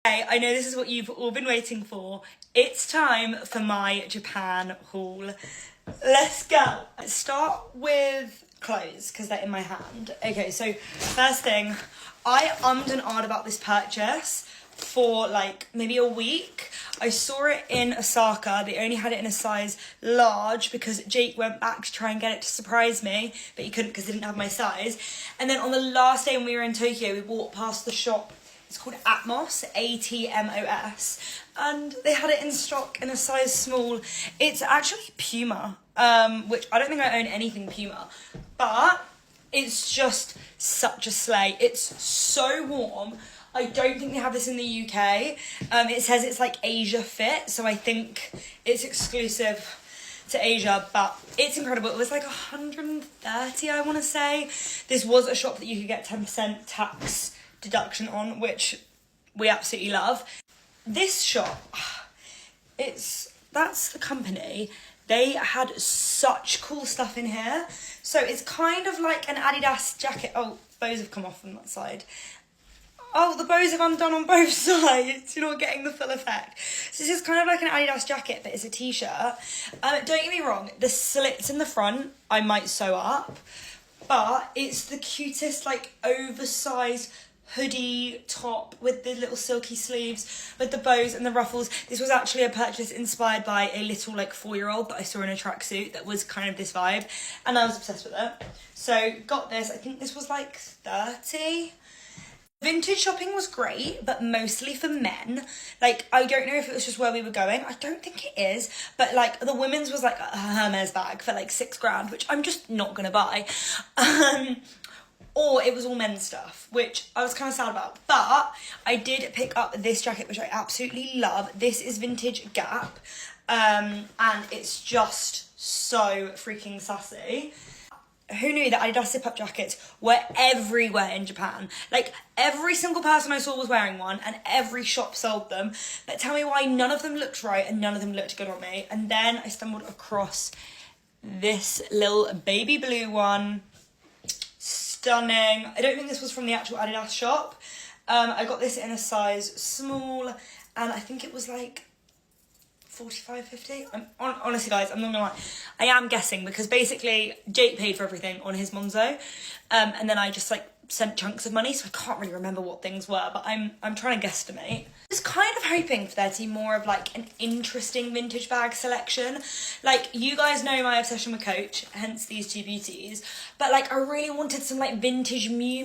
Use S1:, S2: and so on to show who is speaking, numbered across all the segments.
S1: Hey, I know this is what you've all been waiting for. It's time for my Japan haul. Let's go. Start with clothes because they're in my hand. Okay, so first thing, I ummed and ahed about this purchase for like maybe a week. I saw it in Osaka. They only had it in a size large because Jake went back to try and get it to surprise me, but he couldn't because they didn't have my size. And then on the last day when we were in Tokyo, we walked past the shop. It's called Atmos, A-T-M-O-S, and they had it in stock in a size small. It's actually Puma, which I don't think I own anything Puma, but it's just such a slay. It's so warm. I don't think they have this in the UK. It says it's like Asia fit, so I think it's exclusive to Asia, but it's incredible. It was like 130, I want to say. This was a shop that you could get 10% tax deduction on, which we absolutely love. This shop, that's the company. They had such cool stuff in here. So it's kind of like an Adidas jacket. Oh, bows have come off on that side. Oh, the bows have undone on both sides. You're not getting the full effect. So this is kind of like an Adidas jacket, but it's a t-shirt. Don't get me wrong, the slits in the front I might sew up, but it's the cutest like oversized hoodie top with the little silky sleeves with the bows and the ruffles. This was actually a purchase inspired by a little like 4-year-old that I saw in a tracksuit that was kind of this vibe, and I was obsessed with it. So got this. I think this was like 30. Vintage shopping was great, but mostly for men. Like, I don't know if it was just where we were going. I don't think it is, but like the women's was like a Hermes bag for like $6,000, which I'm just not gonna buy. Or it was all men's stuff, which I was kind of sad about. But I did pick up this jacket, which I absolutely love. This is vintage Gap, and it's just so freaking sassy. Who knew that Adidas zip-up jackets were everywhere in Japan? Like, every single person I saw was wearing one, and every shop sold them. But tell me why none of them looked right and none of them looked good on me. And then I stumbled across this little baby blue one. Stunning. I don't think this was from the actual Adidas shop. I got this in a size small, and I think it was like 45, 50. Honestly, guys, I'm not gonna lie. I am guessing because basically Jake paid for everything on his Monzo, and then I just like sent chunks of money, so I can't really remember what things were, but I'm trying to guesstimate. I was kind of hoping for there to be more of like an interesting vintage bag selection. Like, you guys know my obsession with Coach, hence these two beauties, but like I really wanted some like vintage Miu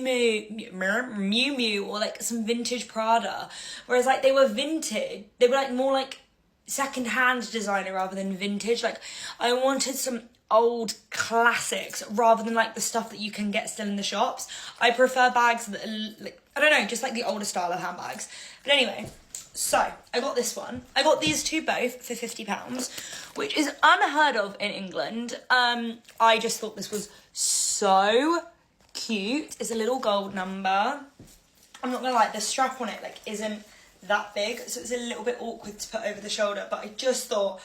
S1: Miu or like some vintage Prada, whereas like they were vintage, they were like more like second-hand designer rather than vintage. Like, I wanted some old classics rather than like the stuff that you can get still in the shops. I prefer bags that are like, I don't know, just like the older style of handbags. But anyway, so I got this one. I got these two both for £50, which is unheard of in England. I just thought this was so cute. It's a little gold number. I'm not gonna lie, the strap on it like isn't that big, so it's a little bit awkward to put over the shoulder, but I just thought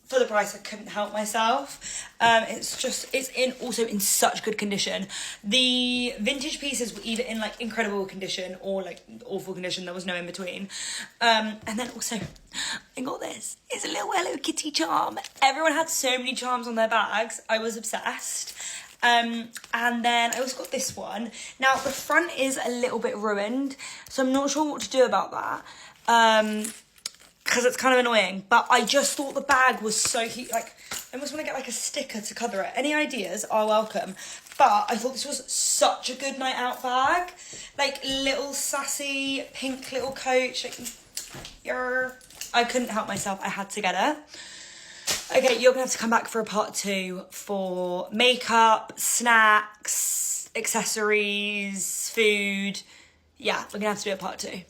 S1: for the price I couldn't help myself. It's also in such good condition. The vintage pieces were either in like incredible condition or like awful condition. There was no in between. And then also I got this. It's a little Hello Kitty charm. Everyone had so many charms on their bags. I was obsessed. And then I also got this one. Now the front is a little bit ruined, so I'm not sure what to do about that. Because it's kind of annoying, but I just thought the bag was so cute. Like, I almost want to get like a sticker to cover it. Any ideas are welcome. But I thought this was such a good night out bag. Like, little sassy pink little Coach. Like, I couldn't help myself. I had to get it. Okay, you're gonna have to come back for a part 2 for makeup, snacks, accessories, food. Yeah, we're gonna have to do a part 2.